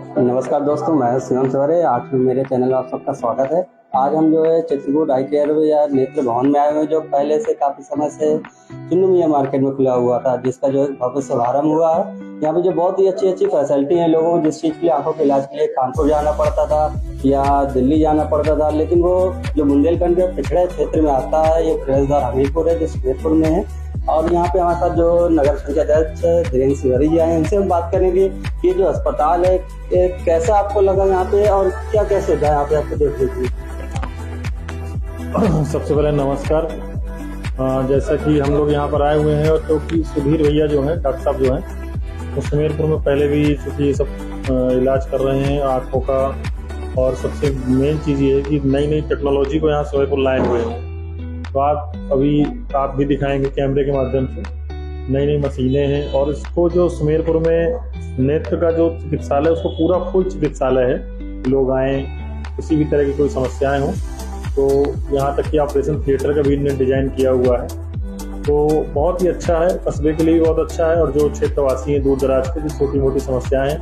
नमस्कार दोस्तों, मैं शिवम सवरे। आज मेरे चैनल में आप सबका स्वागत है। आज हम जो है चित्रकूट आई केयर या नेत्र भवन में आए हुए हैं, जो पहले से काफ़ी समय से चुनमुनिया मार्केट में खुला हुआ था, जिसका जो भव्य शुभारंभ हुआ है। यहाँ पे जो बहुत ही अच्छी अच्छी फैसिलिटी हैं लोगों को, जिस चीज़ के लिए आंखों के इलाज के लिए कानपुर जाना पड़ता था या दिल्ली जाना पड़ता था, लेकिन वो जो बुंदेलखंड के पिछड़े क्षेत्र में आता है, ये प्रवेशद्वार हमीरपुर है, जो सुमेरपुर में है। और यहाँ पे हमारे साथ जो नगर पंचायत अध्यक्ष धीरेन्द्र सिंह जी आए हैं, इनसे हम बात करेंगे कि जो अस्पताल है ये कैसा आपको लगा यहाँ पे और क्या क्या सुविधा यहाँ पे आपको देखने की। सबसे पहले नमस्कार। जैसा कि हम लोग यहाँ पर आए हुए हैं और क्योंकि सुधीर भैया जो हैं, डॉक्टर साहब जो हैं, वो सुमेरपुर में पहले भी चूँकि ये सब इलाज कर रहे हैं आँखों का। और सबसे मेन चीज़ ये है कि नई नई टेक्नोलॉजी को यहाँ सुमेरपुर लाए हुए हैं। तो आप भी दिखाएंगे कैमरे के माध्यम से। नई नई मशीनें हैं और इसको जो सुमेरपुर में नेत्र का जो चिकित्सालय, उसको पूरा फुल चिकित्सालय है। लोग आएँ, किसी भी तरह की कोई समस्याएं हों तो यहाँ तक कि ऑपरेशन थिएटर का भी इन्होंने डिजाइन किया हुआ है। तो बहुत ही अच्छा है, कस्बे के लिए भी बहुत अच्छा है। और जो क्षेत्रवासी हैं दूर दराज के, जो छोटी मोटी समस्याएं हैं,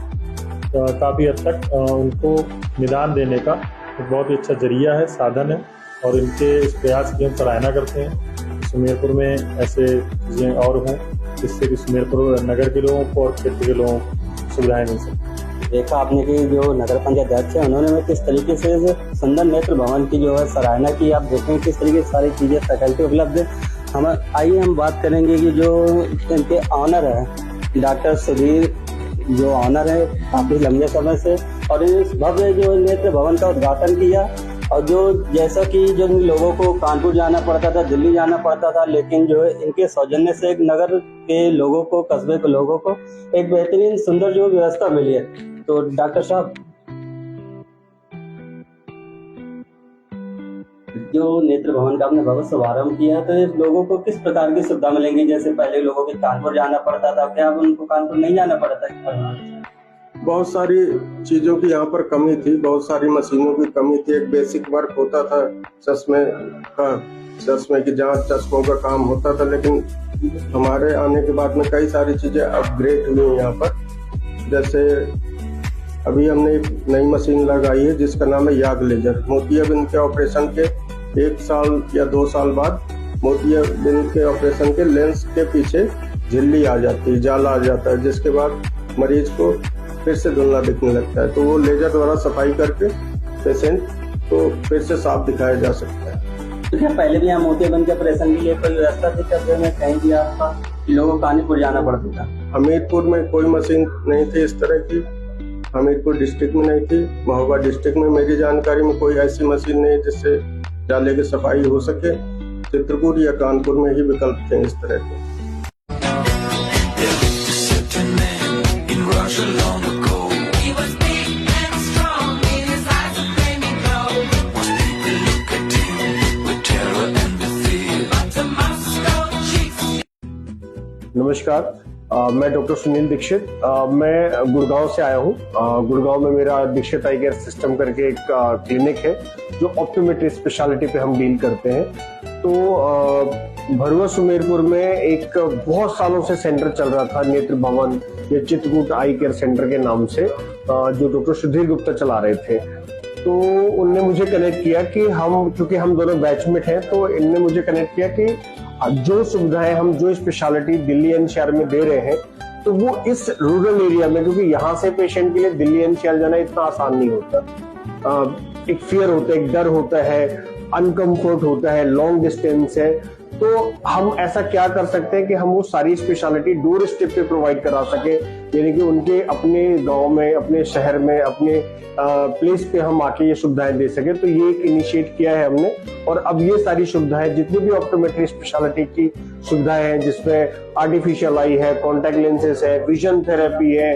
काफ़ी हद तक उनको निदान देने का एक बहुत ही अच्छा जरिया है, साधन है। और इनके इस प्रयास की हम सराहना करते हैं। सुमेरपुर में ऐसे चीज़ें और हों जिससे कि सुमेरपुर नगर के लोगों को और क्षेत्र के लोगों को सुविधाएँ मिल सकें। देखा आपने कि जो नगर पंचायत अध्यक्ष है, उन्होंने किस तरीके से सुंदर नेत्र भवन की जो है सराहना की। आप देखें किस तरीके से सारी चीज़ें फैकल्टी उपलब्ध है। आइए हम बात करेंगे कि जो इनके ऑनर है डॉक्टर सुधीर, जो ऑनर है काफ़ी लंबे समय से, और इस भव्य जो नेत्र भवन का उद्घाटन किया। और जो जैसा कि जो लोगों को कानपुर जाना पड़ता था, दिल्ली जाना पड़ता था, लेकिन जो है इनके सौजन्य से एक नगर के लोगों को, कस्बे के लोगों को एक बेहतरीन सुंदर जो व्यवस्था मिली है। तो डॉक्टर साहब, जो नेत्र भवन का आपने भव्य शुभारंभ किया, तो ये लोगों को किस प्रकार की सुविधा मिलेंगी? जैसे पहले लोगों को कानपुर जाना पड़ता था, क्या अब उनको कानपुर नहीं जाना पड़ता है? बहुत सारी चीज़ों की यहाँ पर कमी थी, बहुत सारी मशीनों की कमी थी। एक बेसिक वर्क होता था चश्मे की जांच, चश्मों का काम होता था, लेकिन हमारे आने के बाद में कई सारी चीज़ें अपग्रेड हुई हैं यहाँ पर। जैसे अभी हमने एक नई मशीन लगाई है जिसका नाम है याग लेजर। मोतियाबिंद के ऑपरेशन के 1 साल या 2 साल बाद मोतियाबिंद के ऑपरेशन के लेंस के पीछे झिल्ली आ जाती है, जाला आ जाता है, जिसके बाद मरीज को फिर से धुंधला दिखने लगता है। तो वो लेजर द्वारा सफाई करके पेशेंट को फिर से साफ दिखाया जा सकता है। तो क्या पहले भी यहाँ मोतियाबिंद के ऑपरेशन के लिए कोई व्यवस्था थी कस्बे में, कहीं भी आपका लोगों को कानपुर जाना पड़ता था? हमीरपुर में कोई मशीन नहीं थी इस तरह की, हमीरपुर डिस्ट्रिक्ट में नहीं थी। महोबा डिस्ट्रिक्ट में मेरी जानकारी में कोई ऐसी मशीन नहीं जिससे जाले की सफाई हो सके। चित्रकूट या कानपुर में ही विकल्प थे इस तरह के। नमस्कार, मैं डॉक्टर सुनील दीक्षित। मैं गुड़गांव से आया हूँ। गुड़गांव में मेरा दीक्षित आई केयर सिस्टम करके एक क्लिनिक है जो ऑप्टोमेट्री स्पेशलिटी पे हम डील करते हैं। तो भरुआ सुमेरपुर में एक बहुत सालों से सेंटर चल रहा था, नेत्र भवन या चित्रकूट आई केयर सेंटर के नाम से, जो डॉक्टर सुधीर गुप्ता चला रहे थे। तो उनने मुझे कनेक्ट किया कि क्योंकि हम दोनों बैचमेट हैं, तो इनने मुझे कनेक्ट किया कि जो सुविधाएं हम जो स्पेशलिटी दिल्ली एनसीआर में दे रहे हैं, तो वो इस रूरल एरिया में, क्योंकि यहाँ से पेशेंट के लिए दिल्ली एनसीआर जाना इतना आसान नहीं होता। एक फियर होता है, एक डर होता है, अनकंफर्ट होता है, लॉन्ग डिस्टेंस है। तो हम ऐसा क्या कर सकते हैं कि हम वो सारी स्पेशलिटी डोर स्टेप पे प्रोवाइड करा सके, यानी कि उनके अपने गांव में, अपने शहर में, अपने प्लेस पे हम आके ये सुविधाएं दे सके। तो ये एक इनिशिएट किया है हमने। और अब ये सारी सुविधाएं, जितनी भी ऑप्टोमेट्री स्पेशलिटी की सुविधाएं हैं, जिसमें आर्टिफिशियल आई है, कॉन्टैक्ट लेंसेज है, विजन थेरेपी है,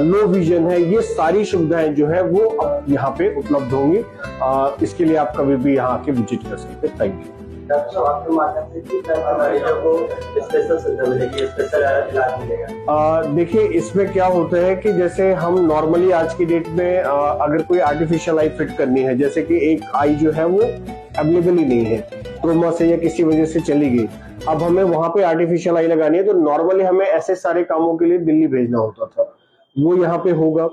लो विजन है, ये सारी सुविधाएं जो है वो अब यहाँ पे उपलब्ध होंगी। इसके लिए आप कभी भी यहाँ आके विजिट कर सकते हैं। Thank you. डॉक्टर साहब, आपके माध्यम से किस तरह के मरीजों को स्पेशल सुविधा मिलेगी, स्पेशल इलाज मिलेगा? देखिए, इसमें क्या होता है कि जैसे हम नॉर्मली आज की डेट में अगर कोई आर्टिफिशियल आई फिट करनी है, जैसे कि एक आई जो है वो अवेलेबल ही नहीं है, ट्रोमा से या किसी वजह से चली गई, अब हमें वहां पे आर्टिफिशियल आई लगानी है, तो नॉर्मली हमें ऐसे सारे कामों के लिए दिल्ली भेजना होता था। वो यहाँ पे होगा,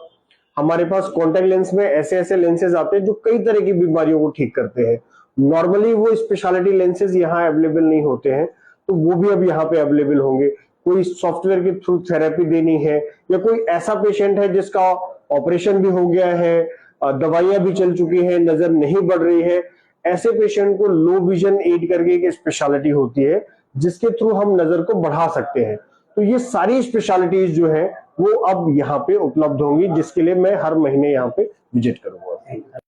हमारे पास कॉन्टैक्ट लेंस में ऐसे ऐसे लेंसेज आते हैं जो कई तरह की बीमारियों को ठीक करते हैं। नॉर्मली वो स्पेशलिटी लेंसेज यहाँ अवेलेबल नहीं होते हैं, तो वो भी अब यहाँ पे अवेलेबल होंगे। कोई सॉफ्टवेयर के थ्रू थेरेपी देनी है, या कोई ऐसा पेशेंट है जिसका ऑपरेशन भी हो गया है, दवाइयां भी चल चुकी हैं, नजर नहीं बढ़ रही है, ऐसे पेशेंट को लो विजन एड करके एक स्पेशलिटी होती है जिसके थ्रू हम नजर को बढ़ा सकते हैं। तो ये सारी स्पेशलिटीज जो है वो अब यहाँ पे उपलब्ध होंगी, जिसके लिए मैं हर महीने यहाँ पे विजिट करूंगा।